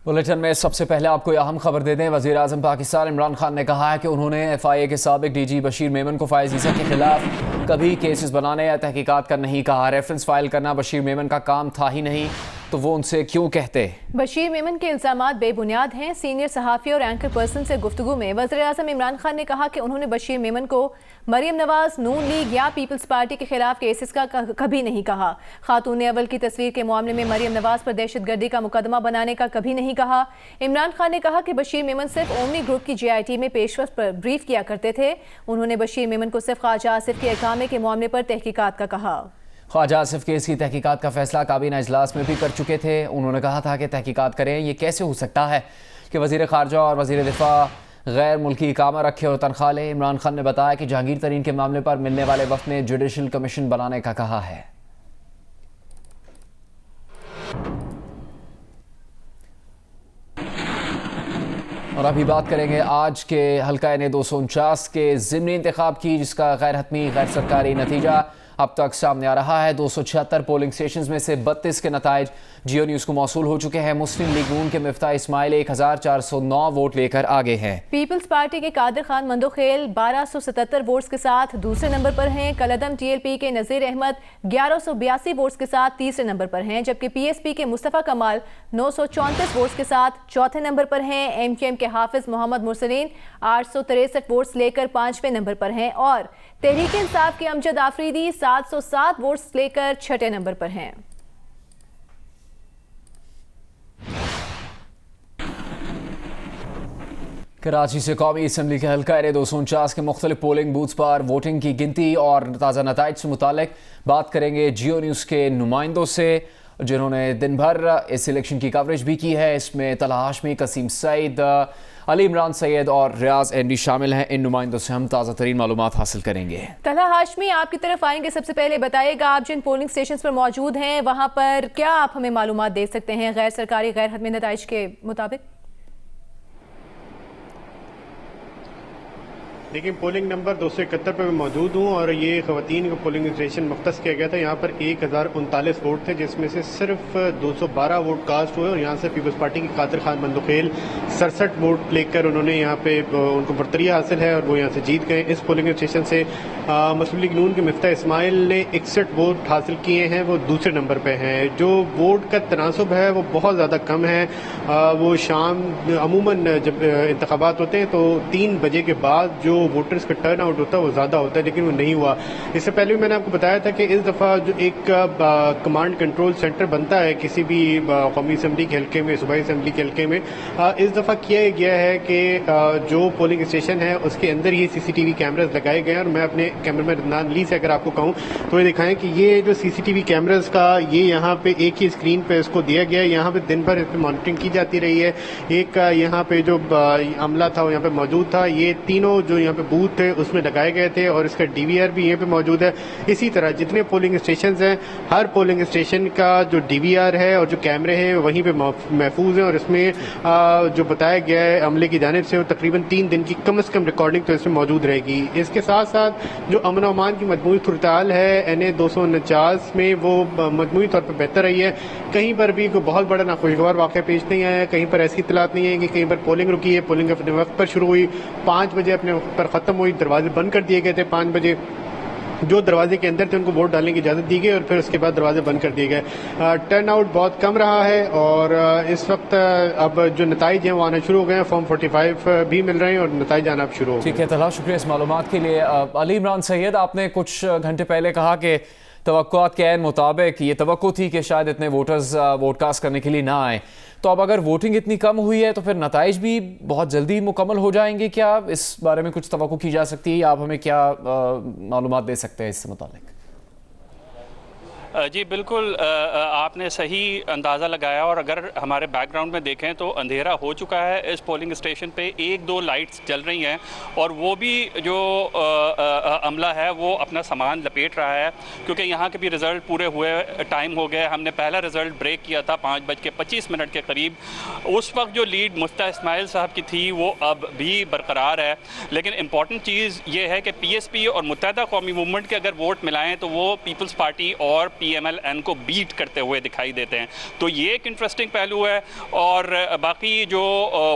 Bulletin में सबसे पहले आपको अहम खबर दे दें। वज़ीर आज़म पाकिस्तान इमरान खान ने कहा है कि उन्होंने FIA के साबिक DG बशीर मेमन को फ़ायज़ ईसा के खिलाफ कभी केसेस बनाने या तहकीकात का नहीं कहा। रेफरेंस फाइल करना बशीर मेमन का काम था ही नहीं, तो वो उनसे क्यों कहते। बशीर मेमन के इल्ज़ामात बेबुनियाद हैं। सीनियर सहाफ़ी और एंकर पर्सन से गुफ्तगू में वज़ीर आज़म इमरान खान ने कहा कि उन्होंने बशीर मेमन को मरियम नवाज, नून लीग या पीपल्स पार्टी के खिलाफ केसेस का कभी नहीं कहा। खातून अव्वल की तस्वीर के मामले में मरियम नवाज पर दहशतगर्दी का मुकदमा बनाने का कभी नहीं कहा। इमरान खान ने कहा कि बशीर मेमन सिर्फ ओमनी ग्रुप की JIT में पेशरफ्त पर ब्रीफ किया करते थे। उन्होंने बशीर मेमन को सिर्फ ख्वाजा आसिफ के इकामे के मामले पर तहकीकात का कहा। ख्वाजा आसिफ केस की तहकीकात का फैसला काबीना इजलास में भी कर चुके थे। उन्होंने कहा था कि तहकीकात करें। ये कैसे हो सकता है कि वज़ीर ख़ारजा और वज़ीर दिफा गैर मुल्की इकामा रखे और तनख्वाह लें। इमरान खान ने बताया कि जहांगीर तरीन के मामले पर मिलने वाले वफ़द ने जुडिशल कमीशन बनाने का कहा है। और अभी बात करेंगे आज के हल्का NA 249 के ज़िमनी इंतखाब की, जिसका गैर हतमी गैर सरकारी नतीजा अब तक सामने आ रहा है। 276 पोलिंग स्टेशन में से 32 के नताइज जियो न्यूज़ को मौसूल हो चुके हैं। मुस्लिम लीग नून के मिफ्ता इस्माइल 1409 वोट लेकर आगे हैं। पीपल्स पार्टी के कादिर खान मंदोखेल 1277 वोट्स के साथ दूसरे नंबर पर हैं। कलदम TLP के नज़ीर अहमद 1182 वोट्स के साथ तीसरे नंबर पर हैं, जबकि PSP के मुस्तफ़ा कमाल 934 वोट्स के साथ चौथे नंबर पर हैं। MQM के हाफिज मोहम्मद मुरसलीन 863 वोट्स लेकर 5वें नंबर पर हैं और तहरीक इंसाफ के अमजद आफरीदी 707 वोट्स लेकर 6ठे नंबर पर हैं। कराची से कौमी असम्बली के हल्का NA 249 के मुख्तलिफ पोलिंग बूथ्स पर वोटिंग की गिनती और ताज़ा नताइज से मुतालिक बात करेंगे जियो न्यूज़ के नुमाइंदों से, जिन्होंने दिन भर इस इलेक्शन की कवरेज भी की है। इसमें तलहा हाशमी, कसीम सईद, अली इमरान सैयद और रियाज एंडी शामिल हैं। इन नुमाइंदों से हम ताज़ा तरीन मालूमात हासिल करेंगे। तलहा हाशमी, आपकी तरफ आएंगे। सबसे पहले बताइएगा, आप जिन पोलिंग स्टेशन पर मौजूद हैं वहाँ पर क्या आप हमें मालूमात दे सकते हैं गैर सरकारी गैर हतमी नताइज के मुताबिक? लेकिन पोलिंग नंबर 271 पर मैं मौजूद हूँ और ये खवातीन का पोलिंग स्टेशन मुख्तस किया गया था। यहाँ पर 1039 वोट थे, जिसमें से सिर्फ 212 वोट कास्ट हुए और यहाँ से पीपल्स पार्टी के कादिर खान मंदोखेल 67 वोट लेकर उन्होंने यहाँ पे उनको बरतरी हासिल है और वो यहाँ से जीत गए। इस पोलिंग स्टेशन से मुस्लिम लीग नून के मिफ्ता इस्माइल ने 61 वोट हासिल किए हैं, वो दूसरे नंबर पर हैं। जो वोट का तनासुब है वो बहुत ज़्यादा कम है। वो शाम अमूमन जब इंतखाबात होते हैं तो 3 बजे के बाद जो वोटर्स का टर्न आउट होता है वो ज़्यादा होता है, लेकिन वो नहीं हुआ। इससे पहले भी मैंने आपको बताया था कि इस दफ़ा जो एक कमांड कंट्रोल सेंटर बनता है किसी भी कौमी असम्बली के हल्के में, सूबाई असम्बली के हल्के में, इस दफ़ा किया गया है कि जो पोलिंग स्टेशन है उसके अंदर ही CCTV कैमराज लगाए गए हैं। और मैं अपने कैमरामैन रदनान अली से अगर आपको कहूँ तो ये दिखाएं कि ये जो CCTV कैमराज का ये यहाँ पे एक ही स्क्रीन पे इसको दिया गया है। यहाँ पे दिन भर इस पर मॉनिटरिंग की जाती रही है। एक यहाँ पे जो अमला था वो यहाँ पे मौजूद था। ये तीनों जो यहाँ पे बूथ थे उसमें लगाए गए थे और इसका DVR भी यहाँ पे मौजूद है। इसी तरह जितने पोलिंग स्टेशन हैं, हर पोलिंग स्टेशन का जो DVR है और जो कैमरे हैं वहीं पे महफूज हैं और इसमें जो बताया गया है अमले की जानिब से तकरीबन 3 दिन की कम से कम रिकॉर्डिंग तो इसमें मौजूद रहेगी। इसके साथ साथ जो अमन अमान की मजमूई सूरत-ए-हाल है NA 249 में वो मजमूई तौर पर बेहतर रही है। कहीं पर भी कोई बहुत बड़ा नाखुशगवार वाक़या पेश नहीं आया है। कहीं पर ऐसी इत्तलात नहीं है कि कहीं पर पोलिंग रुकी है, पोलिंग अपने वक्त पर शुरू हुई, 5 बजे अपने वक्त पर खत्म हुई, दरवाजे बंद कर दिए गए थे 5 बजे। जो दरवाजे के अंदर थे उनको वोट डालने की इजाज़त दी गई और फिर उसके बाद दरवाजे बंद कर दिए गए। टर्न आउट बहुत कम रहा है और इस वक्त अब जो नताइज हैं वो आना शुरू हो गए हैं। फॉर्म 45 भी मिल रहे हैं और नताइज आना अब शुरू हो गए। ठीक है तलहा, शुक्रिया इस मालूमात के लिए। अली इमरान सैयद, आपने कुछ घंटे पहले कहा कि तवक्कुआत के ऐन मुताबिक ये तवक्को थी कि शायद इतने वोटर्स वोट कास्ट करने के लिए ना आए, तो अब अगर वोटिंग इतनी कम हुई है तो फिर नताइज भी बहुत जल्दी मुकम्मल हो जाएंगे क्या? इस बारे में कुछ तवक्को की जा सकती है? आप हमें क्या मालूमात दे सकते हैं इससे मुतालिक? जी बिल्कुल, आपने सही अंदाज़ा लगाया और अगर हमारे बैकग्राउंड में देखें तो अंधेरा हो चुका है। इस पोलिंग स्टेशन पे 1-2 लाइट्स जल रही हैं और वो भी जो अमला है वो अपना सामान लपेट रहा है, क्योंकि यहाँ के भी रिज़ल्ट पूरे हुए टाइम हो गए। हमने पहला रिज़ल्ट ब्रेक किया था 5:25 के करीब। उस वक्त जो लीड मुफ्ता इस्माइल साहब की थी वो अब भी बरकरार है। लेकिन इम्पॉर्टेंट चीज़ ये है कि PSP और मुत्तहदा कौमी मूवमेंट के अगर वोट मिलाएँ तो वो पीपल्स पार्टी और PMLN को बीट करते हुए दिखाई देते हैं। तो ये एक इंटरेस्टिंग पहलू है। और बाकी जो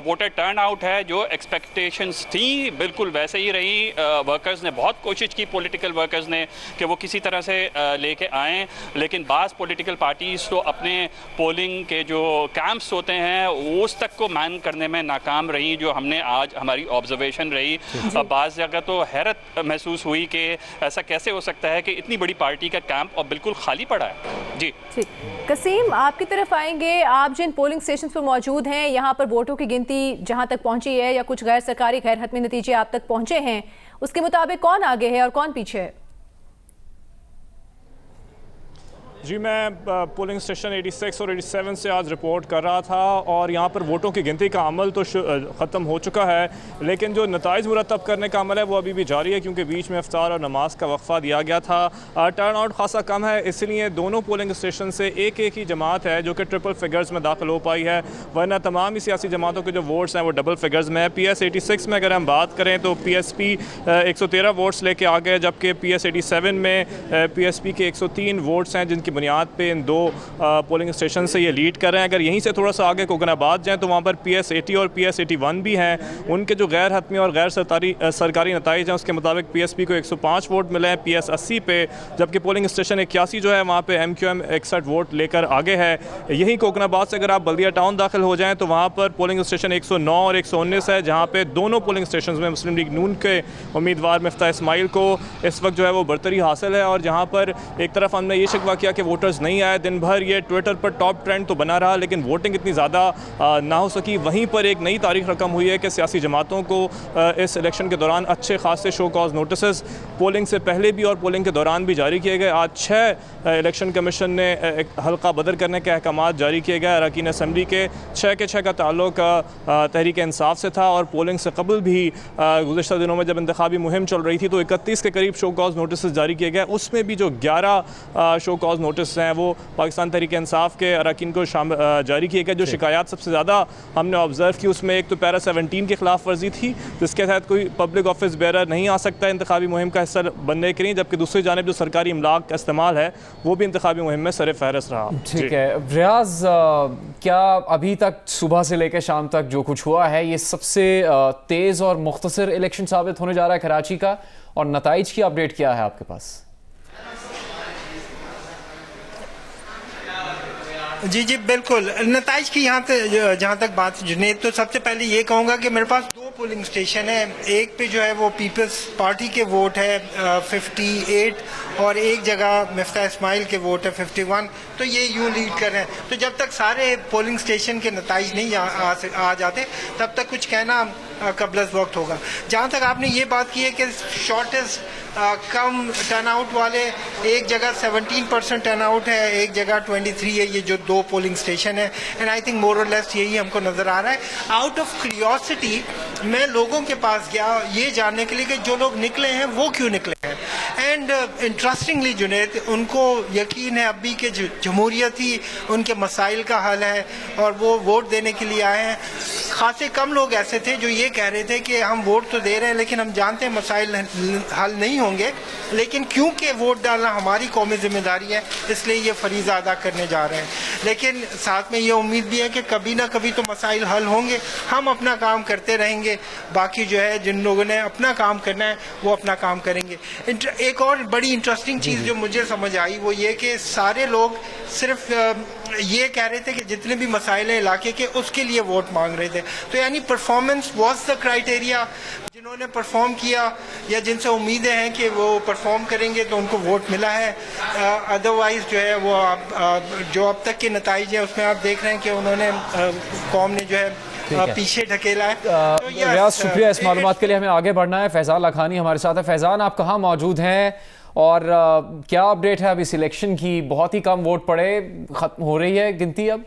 वोटर टर्न आउट है, जो एक्सपेक्टेशंस थी बिल्कुल वैसे ही रही। वर्कर्स ने बहुत कोशिश की, पॉलिटिकल वर्कर्स ने, कि वो किसी तरह से लेके आएँ, लेकिन बाज़ पॉलिटिकल पार्टीज़ तो अपने पोलिंग के जो कैंप्स होते हैं उस तक को मैन करने में नाकाम रही, जो हमने आज हमारी ऑब्जर्वेशन रही। बाज़ जगह तो हैरत महसूस हुई कि ऐसा कैसे हो सकता है कि इतनी बड़ी पार्टी का कैंप और बिल्कुल खाली पड़ा है। जी ठीक, कसीम आपकी तरफ आएंगे। आप जिन पोलिंग स्टेशन पर मौजूद हैं, यहाँ पर वोटों की गिनती जहाँ तक पहुँची है या कुछ गैर सरकारी गैर हतमी नतीजे आप तक पहुँचे हैं, उसके मुताबिक कौन आगे है और कौन पीछे है? जी, मैं पोलिंग स्टेशन 86 और 87 से आज रिपोर्ट कर रहा था और यहाँ पर वोटों की गिनती का अमल तो ख़त्म हो चुका है, लेकिन जो नताइज मुरतब करने का अमल है वो अभी भी जारी है, क्योंकि बीच में इफ्तार और नमाज का वक्फा दिया गया था। टर्न आउट खासा कम है, इसलिए दोनों पोलिंग स्टेशन से एक ही जमात है जो कि ट्रिपल फिगर्स में दाखिल हो पाई है, वरना तमाम ही सियासी जमातों के जो वोट्स हैं वो डबल फिगर्स में है। PS 86 में अगर हम बात करें तो PSP 113 वोट्स लेके आ गए, जबकि PS 87 में PSP के 103 वोट्स हैं, जिनकी बुनियाद पे इन दो पोलिंग स्टेशन से ये लीड कर रहे हैं। अगर यहीं से थोड़ा सा आगे कोकनाबाद जाएँ तो वहाँ पर PS 80 और PS 81 भी हैं। उनके जो गैर हतमी और गैर सरकारी नताइज हैं उसके मुताबिक PSP को 105 वोट मिले हैं PS 80 पे, जबकि पोलिंग स्टेशन 81 जो है वहाँ पे MQM 61 वोट लेकर आगे है। यहीं कोकनाबाद से अगर आप बल्दिया टाउन दाखिल हो जाएँ तो वहाँ पर पोलिंग स्टेशन 109 और 119 है, जहाँ पे दोनों पोलिंग स्टेशन में मुस्लिम लीग नून के उम्मीदवार मिफ्ता इस्माइल को इस वक्त जो है वो बरतरी हासिल है। और जहाँ पर एक तरफ हमने ये शिकवा किया कि वोटर्स नहीं आए, दिन भर ये ट्विटर पर टॉप ट्रेंड तो बना रहा, लेकिन वोटिंग इतनी ज़्यादा ना हो सकी। वहीं पर एक नई तारीख रकम हुई है कि सियासी जमातों को इस इलेक्शन के दौरान अच्छे खासे शो कॉज नोटिस पोलिंग से पहले भी और पोलिंग के दौरान भी जारी किए गए। आज 6 इलेक्शन कमीशन ने एक हल्का बदर करने के अहकाम जारी किए गए। अरकान असम्बली के 6 के 6 का ताल्लुक तहरीक इंसाफ से था और पोलिंग से कबल भी गुज़श्ता दिनों में जब इंतखाबी मुहिम चल रही थी तो 31 के करीब शो कॉज नोटिस जारी किए गए। उसमें भी जो 11 शो कॉज नोटिस हैं वो पाकिस्तान तहरीक इंसाफ के अरकान को जारी किए गए। जो शिकायत सबसे ज़्यादा हमने ऑब्ज़र्व की उसमें एक तो पैरा 17 की खिलाफ वर्जी थी, जिसके तहत कोई पब्लिक ऑफिस बेरर नहीं आ सकता इंतखाबी मुहिम का हिस्सा बनने के लिए, जबकि दूसरी जानिब जो सरकारी इमलाक का इस्तेमाल है वो भी इंतखाबी मुहिम में सर फहरस्त रहा। ठीक है रियाज, क्या अभी तक सुबह से लेकर शाम तक जो कुछ हुआ है ये सबसे तेज़ और मुख्तसर इलेक्शन साबित होने जा रहा है कराची का, और नताइज की अपडेट क्या है आपके पास? जी बिल्कुल, नताइज की जहाँ तक बात जुनेद, तो सबसे पहले ये कहूँगा कि मेरे पास 2 पोलिंग स्टेशन है। एक पे जो है वो पीपल्स पार्टी के वोट है 58 और एक जगह मिफ्ता इस्माइल के वोट है 51, तो ये यूँ लीड कर रहे हैं। तो जब तक सारे पोलिंग स्टेशन के नताइज नहीं आ जाते तब तक कुछ कहना कबलस वक्त होगा। जहाँ तक आपने ये बात की है कि शॉर्टेस्ट कम टर्नआउट वाले, एक जगह 17% टर्नआउट है, एक जगह 23 है, ये जो 2 पोलिंग स्टेशन है, एंड आई थिंक मोर और लेस यही हमको नज़र आ रहा है। आउट ऑफ क्यूरियोसिटी मैं लोगों के पास गया ये जानने के लिए कि जो लोग निकले हैं वो क्यों निकले हैं, एंड इंटरेस्टिंगली जुनेद, उनको यकीन है अब भी कि जमहूरियत ही उनके मसाइल का हल है और वो वोट देने के लिए आए हैं। खासे कम लोग ऐसे थे जो ये कह रहे थे कि हम वोट तो दे रहे हैं लेकिन हम जानते हैं मसाइल हल नहीं होंगे, लेकिन क्योंकि वोट डालना हमारी कौमी जिम्मेदारी है इसलिए ये फरीज़ा अदा करने जा रहे हैं। लेकिन साथ में ये उम्मीद भी है कि कभी ना कभी तो मसाइल हल होंगे, हम अपना काम करते रहेंगे, बाकी जो है जिन लोगों ने अपना काम करना है वो अपना काम करेंगे। एक और बड़ी इंटरेस्टिंग चीज़ जो मुझे समझ आई वो ये कि सारे लोग सिर्फ ये कह रहे थे कि जितने भी मसाइल हैं इलाके के उसके लिए वोट मांग रहे थे, तो यानी परफॉर्मेंस वाज द क्राइटेरिया। जिन्होंने परफॉर्म किया या जिनसे उम्मीदें हैं कि वो परफॉर्म करेंगे तो उनको वोट मिला है, अदरवाइज जो है वो जो अब तक के नताइज हैं उसमें आप देख रहे हैं कि उन्होंने कौम ने जो है पीछे ढकेला है। तो रियाज शुक्रिया इस मालूमात के लिए। हमें आगे बढ़ना है, फैज़ान लाखानी हमारे साथ है। फैज़ान, आप कहाँ मौजूद हैं और क्या अपडेट है अब इस इलेक्शन की? बहुत ही कम वोट पड़े, खत्म हो रही है गिनती अब?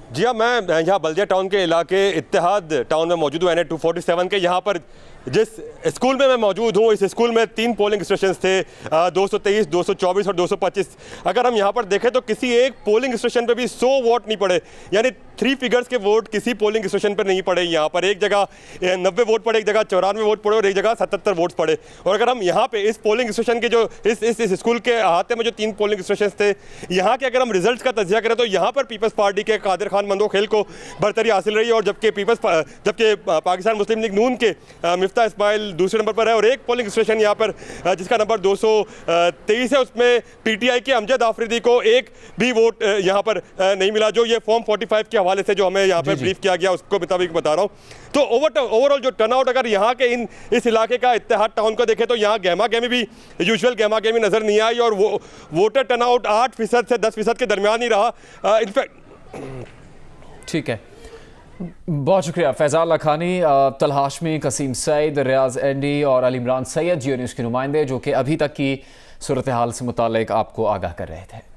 जी हाँ, मैं यहाँ बल्दिया टाउन के इलाके इत्तेहाद टाउन में मौजूद हूँ, NH 247 के। यहाँ पर जिस स्कूल में मैं मौजूद हूँ, इस स्कूल में 3 पोलिंग स्टेशंस थे, 223, 224 और 225। अगर हम यहाँ पर देखें तो किसी एक पोलिंग स्टेशन पे भी 100 वोट नहीं पड़े, यानी 3 फिगर्स के वोट किसी पोलिंग स्टेशन पर नहीं पड़े। यहाँ पर एक जगह 90 वोट पड़े, एक जगह 94 वोट पड़े और एक जगह 77 वोट पड़े। और अगर हम यहाँ पे इस पोलिंग स्टेशन के जो इस स्कूल के अहाते में जो 3 पोलिंग स्टेशन थे, यहाँ के अगर हम रिजल्ट का तजिया करें तो यहाँ पर पीपल्स पार्टी के कादिर खान मंदोखेल को बरतरी हासिल रही है, और जबकि पाकिस्तान मुस्लिम लीग नून के मिफ्ता इस्माइल दूसरे नंबर पर है। और एक पोलिंग स्टेशन यहाँ पर जिसका नंबर 223 है, उसमें पीटीआई के अमजद आफरीदी को एक भी वोट यहाँ पर नहीं मिला, जो ये फॉर्म 45 के हवाले से जो हमें यहाँ पर ब्रीफ किया गया उसको मुताबिक बता रहा हूँ। तो ओवरऑल जो टर्नआउट अगर यहाँ के इस इलाके का इत्तेहाद टाउन को देखें तो यहाँ गहमा गहमी भी यूजुअल गहमा गहमी नजर नहीं आई, और वोटर टर्नआउट 8% से 10% के दरमियान ही रहा। इनफैक्ट ठीक है, बहुत शुक्रिया फैजाल लखानी, तलहा हाशमी, कसीम सईद, रियाज एंडी और अली इमरान सैयद, जियो न्यूज़ के नुमाइंदे, जो कि अभी तक की सूरत हाल से मुतालिक आपको आगाह कर रहे थे।